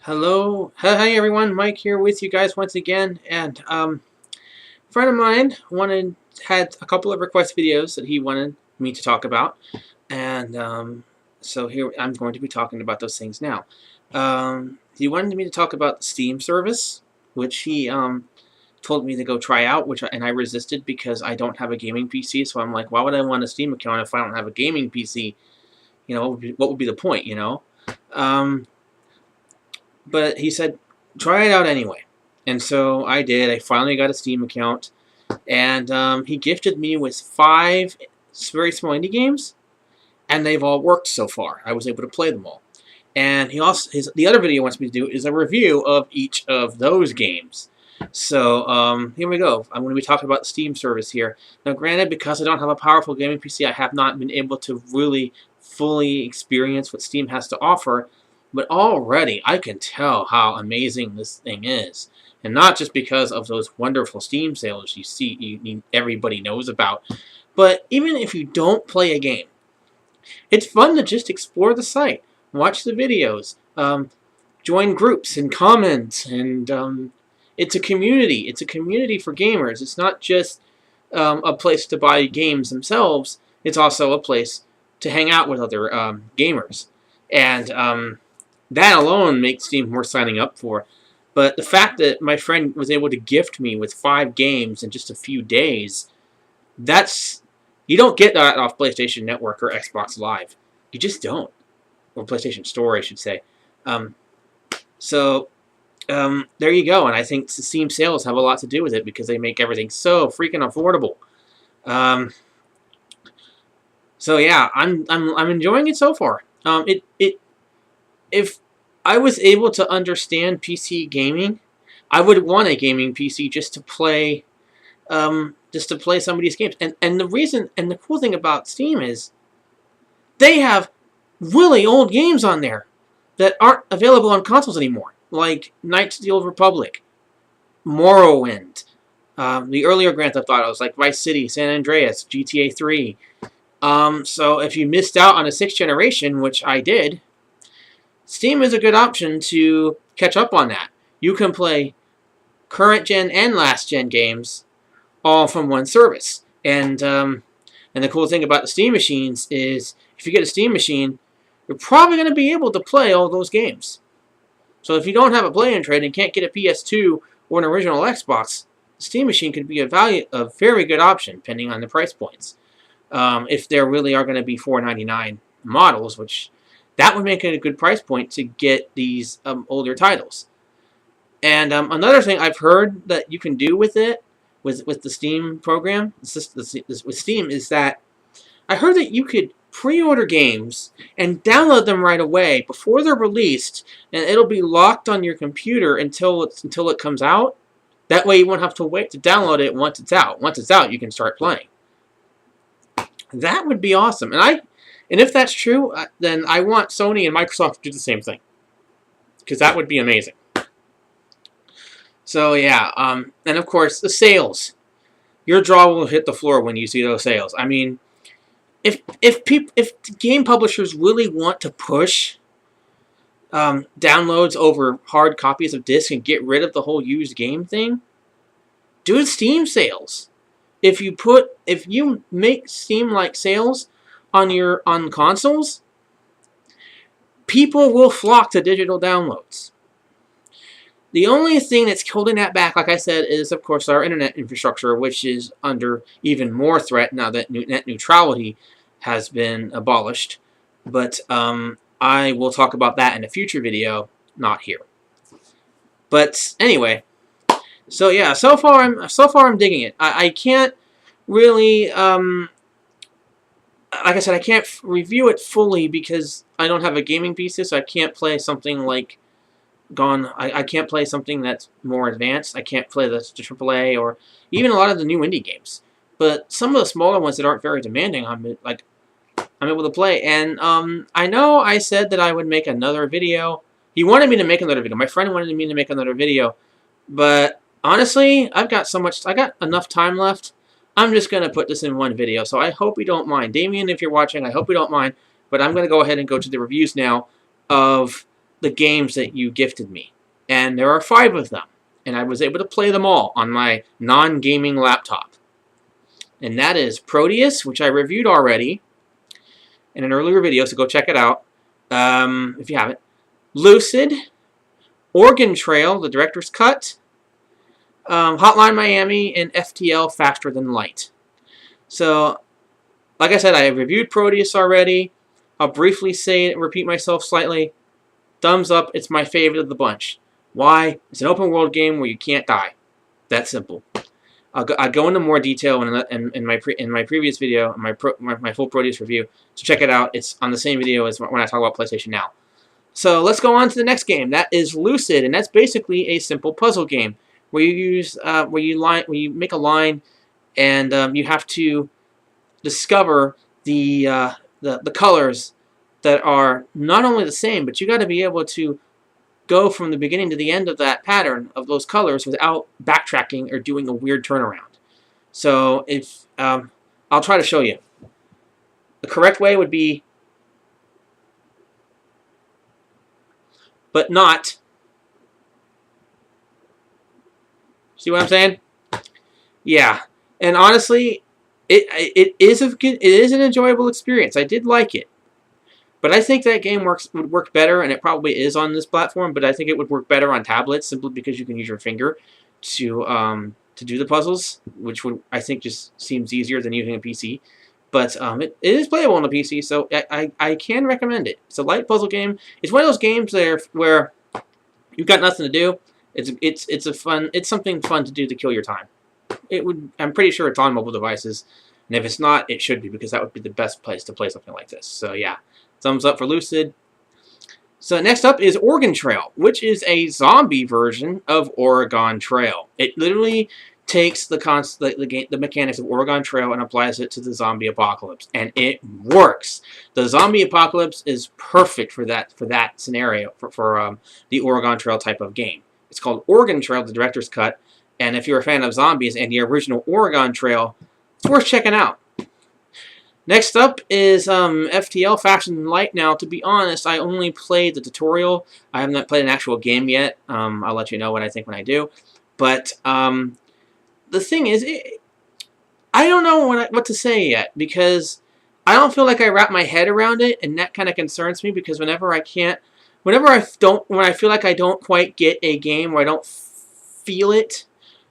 Hello, hi everyone. Mike here with you guys once again, and a friend of mine had a couple of request videos that he wanted me to talk about, and so here I'm going to be talking about those things now. He wanted me to talk about the Steam service, which he told me to go try out, and I resisted because I don't have a gaming PC. So I'm like, why would I want a Steam account if I don't have a gaming PC? You know, what would be the point? You know. But he said, try it out anyway. And so I did. I finally got a Steam account. And he gifted me with 5 very small indie games. And they've all worked so far. I was able to play them all. And he also the other video he wants me to do is a review of each of those games. So here we go. I'm going to be talking about the Steam service here. Now granted, because I don't have a powerful gaming PC, I have not been able to really fully experience what Steam has to offer. But already, I can tell how amazing this thing is. And not just because of those wonderful Steam sales you see, everybody knows about. But even if you don't play a game, it's fun to just explore the site. Watch the videos. Join groups and comment. And it's a community. It's a community for gamers. It's not just a place to buy games themselves. It's also a place to hang out with other gamers. And that alone makes Steam worth signing up for. But the fact that my friend was able to gift me with 5 games in just a few days, you don't get that off PlayStation Network or Xbox Live. You just don't. Or PlayStation Store, I should say. So there you go. And I think the Steam sales have a lot to do with it because they make everything so freaking affordable. So yeah, I'm enjoying it so far. If I was able to understand PC gaming, I would want a gaming PC just to play some of these games. And the cool thing about Steam is they have really old games on there that aren't available on consoles anymore, like Knights of the Old Republic, Morrowind, the earlier Grand Theft Autos like Vice City, San Andreas, GTA 3. So if you missed out on a 6th generation, which I did, Steam is a good option to catch up on that. You can play current gen and last gen games all from one service. And the cool thing about the Steam machines is if you get a Steam machine, you're probably going to be able to play all those games. So if you don't have a play-in trade and can't get a PS2 or an original Xbox, the Steam machine could be a very good option depending on the price points. If there really are going to be $4.99 models, which that would make it a good price point to get these older titles. And another thing I've heard that you can do with it, with the Steam program, with Steam, is that I heard that you could pre-order games and download them right away before they're released, and it'll be locked on your computer until it comes out. That way you won't have to wait to download it once it's out. Once it's out, you can start playing. That would be awesome. And if that's true, then I want Sony and Microsoft to do the same thing. Because that would be amazing. So yeah, and of course, the sales. Your jaw will hit the floor when you see those sales. I mean, if game publishers really want to push downloads over hard copies of disc and get rid of the whole used game thing, do Steam sales. If you make Steam-like sales on consoles, people will flock to digital downloads. The only thing that's holding that back, like I said, is of course our internet infrastructure, which is under even more threat now that net neutrality has been abolished. But I will talk about that in a future video, not here. But anyway, so yeah, so far I'm digging it. I can't really like I said, I can't review it fully because I don't have a gaming PC, so I can't play something like I can't play something that's more advanced. I can't play the AAA or even a lot of the new indie games. But some of the smaller ones that aren't very demanding, I'm able to play. And I know I said that I would make another video. He wanted me to make another video. My friend wanted me to make another video. But honestly, I got enough time left. I'm just going to put this in one video, so I hope you don't mind. Damien, if you're watching, I hope you don't mind, but I'm going to go ahead and go to the reviews now of the games that you gifted me. And there are 5 of them. And I was able to play them all on my non-gaming laptop. And that is Proteus, which I reviewed already in an earlier video, so go check it out if you haven't. Lucid, Oregon Trail, the director's cut, Hotline Miami, and FTL, Faster Than Light. So, like I said, I reviewed Proteus already. I'll briefly repeat myself slightly. Thumbs up, it's my favorite of the bunch. Why? It's an open world game where you can't die. That simple. I'll go into more detail in my previous video, my full Proteus review. So check it out. It's on the same video as when I talk about PlayStation Now. So let's go on to the next game. That is Lucid, and that's basically a simple puzzle game where you use where you make a line, and you have to discover the colors that are not only the same, but you got to be able to go from the beginning to the end of that pattern of those colors without backtracking or doing a weird turnaround. So if I'll try to show you. The correct way would be, but not. See what I'm saying? Yeah, and honestly, it is an enjoyable experience. I did like it. But I think that game would work better, and it probably is on this platform, but I think it would work better on tablets simply because you can use your finger to do the puzzles, which I think just seems easier than using a PC. But it is playable on the PC, so I can recommend it. It's a light puzzle game. It's one of those games where you've got nothing to do. It's something fun to do to kill your time. I'm pretty sure it's on mobile devices, and if it's not, it should be, because that would be the best place to play something like this. So yeah. Thumbs up for Lucid. So next up is Oregon Trail, which is a zombie version of Oregon Trail. It literally takes the mechanics of Oregon Trail and applies it to the zombie apocalypse, and it works. The zombie apocalypse is perfect for that scenario for the Oregon Trail type of game. It's called Oregon Trail, the director's cut, and if you're a fan of zombies and the original Oregon Trail, it's worth checking out. Next up is FTL, Faster Than Light. Now, to be honest, I only played the tutorial. I have not played an actual game yet. I'll let you know what I think when I do. But the thing is, I don't know what to say yet, because I don't feel like I wrap my head around it, and that kind of concerns me, because when I feel like I don't quite get a game, or I don't feel it,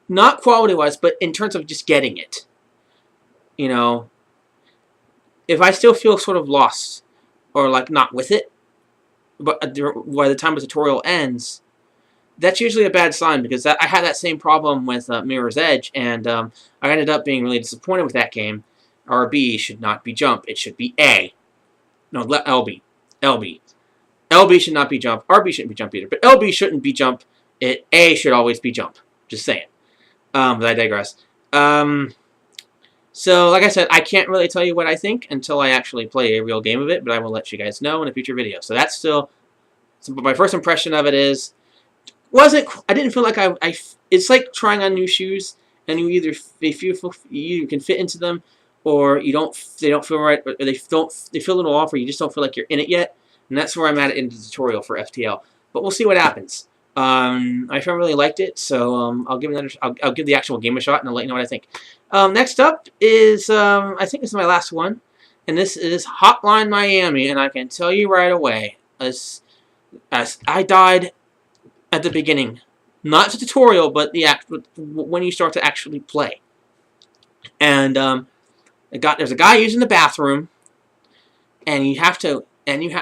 not quality-wise, but in terms of just getting it, you know. If I still feel sort of lost, or like not with it, but by the time the tutorial ends, that's usually a bad sign, because I had that same problem with Mirror's Edge, and I ended up being really disappointed with that game. RB should not be jump, it should be A. No, LB. LB. LB should not be jump, RB shouldn't be jump either, but LB shouldn't be jump, A should always be jump. Just saying. But I digress. So, like I said, I can't really tell you what I think until I actually play a real game of it, but I will let you guys know in a future video. So that's still, my first impression of it is, I didn't feel like it's like trying on new shoes, and you can fit into them, or they don't feel right, or they feel a little off, or you just don't feel like you're in it yet, and that's where I'm at in the tutorial for FTL. But we'll see what happens. I really liked it, so I'll give the actual game a shot, and I'll let you know what I think. Next up is, I think this is my last one, and this is Hotline Miami, and I can tell you right away, as I died at the beginning, not the tutorial, but when you start to actually play, and there's a guy using the bathroom, and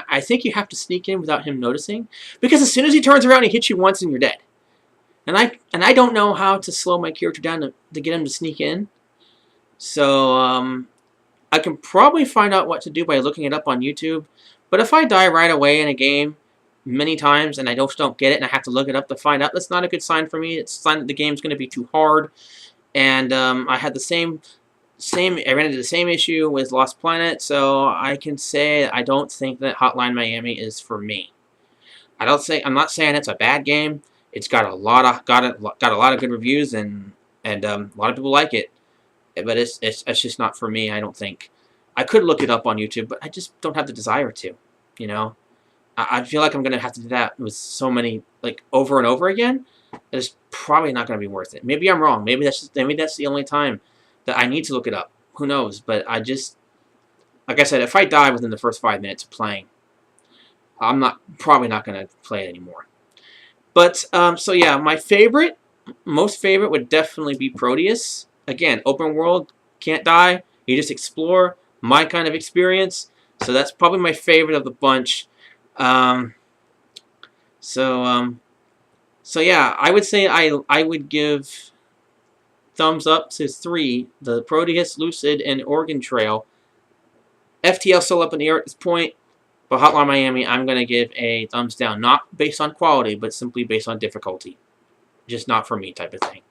I think you have to sneak in without him noticing, because as soon as he turns around, he hits you once and you're dead. And I don't know how to slow my character down to get him to sneak in. So I can probably find out what to do by looking it up on YouTube. But if I die right away in a game many times and I don't get it and I have to look it up to find out, that's not a good sign for me. It's a sign that the game's going to be too hard. And I had I ran into the same issue with Lost Planet, so I can say I don't think that Hotline Miami is for me. I'm not saying it's a bad game. It's got a lot of good reviews, and a lot of people like it. But it's just not for me, I don't think. I could look it up on YouTube, but I just don't have the desire to, you know. I feel like I'm going to have to do that with so many, like, over and over again. It's probably not going to be worth it. Maybe I'm wrong. Maybe that's the only time that I need to look it up. Who knows? But I just, like I said, if I die within the first 5 minutes of playing, I'm probably not going to play it anymore. But, so yeah, my most favorite would definitely be Proteus. Again, open world, can't die. You just explore, my kind of experience. So that's probably my favorite of the bunch. So yeah, I would say I would give thumbs up to 3, the Proteus, Lucid, and Oregon Trail. FTL still up in the air at this point, but Hotline Miami, I'm going to give a thumbs down. Not based on quality, but simply based on difficulty. Just not for me type of thing.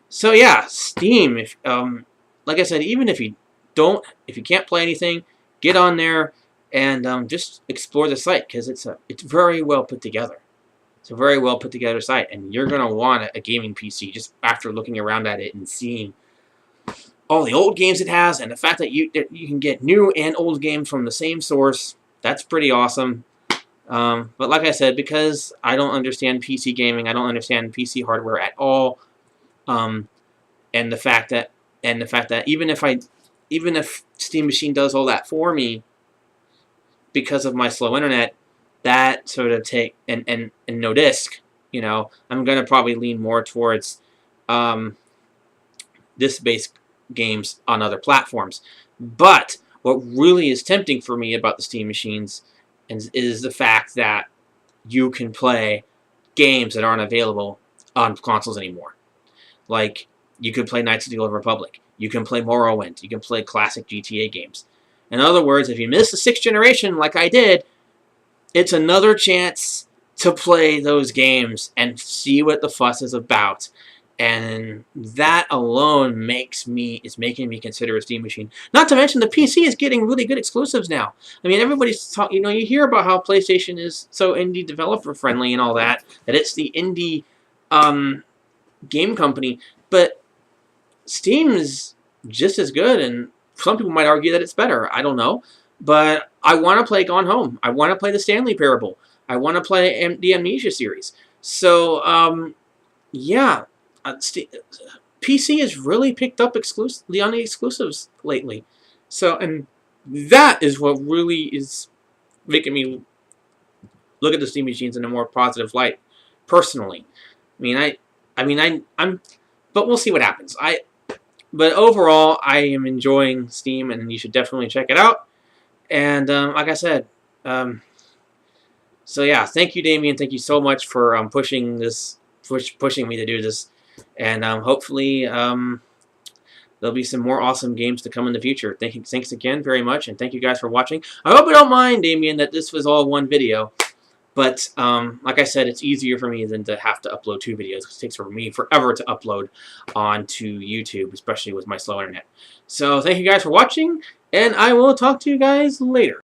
So yeah, Steam. If like I said, even if you can't play anything, get on there and just explore the site, because it's very well put together. It's a very well put together site, and you're gonna want a gaming PC just after looking around at it and seeing all the old games it has, and the fact that you can get new and old games from the same source. That's pretty awesome. But like I said, because I don't understand PC gaming, I don't understand PC hardware at all, and the fact that even if Steam Machine does all that for me, because of my slow internet, that sort of and no disc, I'm gonna probably lean more towards disc-based games on other platforms. But what really is tempting for me about the Steam Machines is the fact that you can play games that aren't available on consoles anymore. Like, you can play Knights of the Old Republic. You can play Morrowind. You can play classic GTA games. In other words, if you miss the 6th generation like I did, it's another chance to play those games and see what the fuss is about. And that alone is making me consider a Steam Machine. Not to mention the PC is getting really good exclusives now. I mean, everybody's talking, you hear about how PlayStation is so indie developer friendly and all that it's the indie game company, but Steam is just as good, and some people might argue that it's better. I don't know. But I want to play Gone Home. I want to play the Stanley Parable. I want to play the Amnesia series. So, yeah. PC has really picked up the on the exclusives lately. So, and that is what really is making me look at the Steam Machines in a more positive light, personally. I'm but we'll see what happens. But overall, I am enjoying Steam, and you should definitely check it out. And like I said, so yeah, thank you, Damien. Thank you so much for pushing me to do this. And hopefully there'll be some more awesome games to come in the future. Thanks again very much, and thank you guys for watching. I hope you don't mind, Damien, that this was all one video. But like I said, it's easier for me than to have to upload 2 videos. It takes for me forever to upload onto YouTube, especially with my slow internet. So thank you guys for watching, and I will talk to you guys later.